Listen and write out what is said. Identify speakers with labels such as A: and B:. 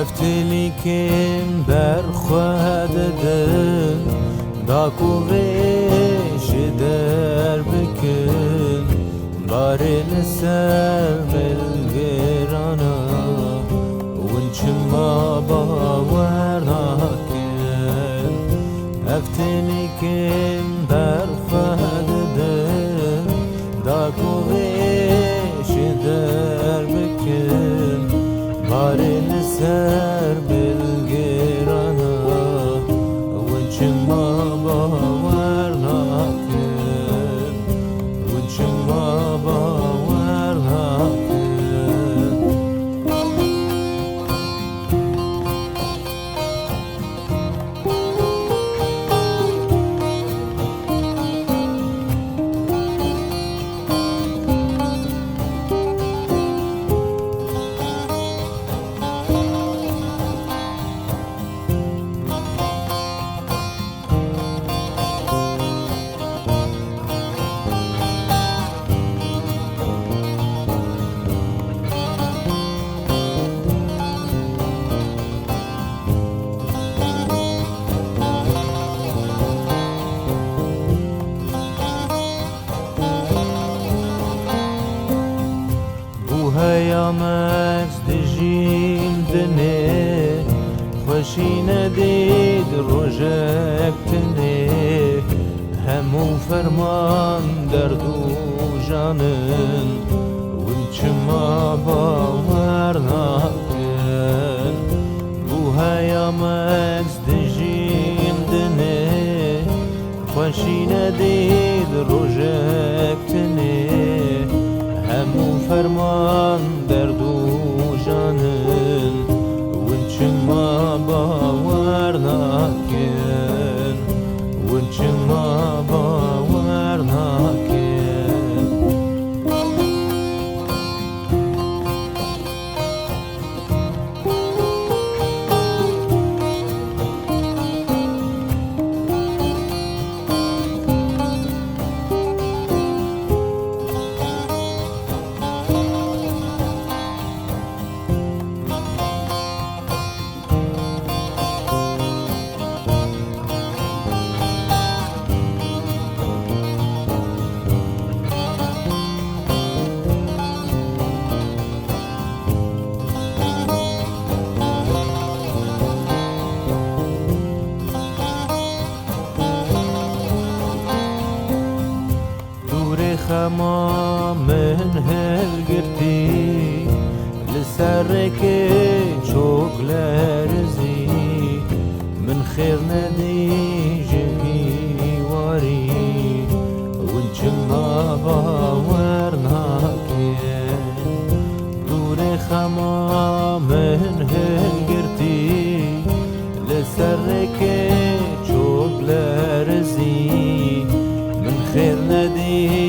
A: افتلی کم برخواد دل داکو ریش در بکن بارین سر ملگرانا ونچما باور نکن افتلی کم برخواد دل داکو ریش در بکن بارین سر بلگرانا ونچما باور نکن ونچما باور نکن هیامک دژیم دنه خوشی ندید روژک تنه همو فرمان دردو جانن ونچما باور نکن بو هیامک دژیم دنه خوشی ندید روژک تنه همو فرمان دردو جانن ونچما باور نکن ونچما باور نکن خما من هلگردی لسرک چوک لرزی من خیر ندی جمی واری ونچما باور نکن دور خما من هلگردی لسرک چوک لرزی من خیر ندی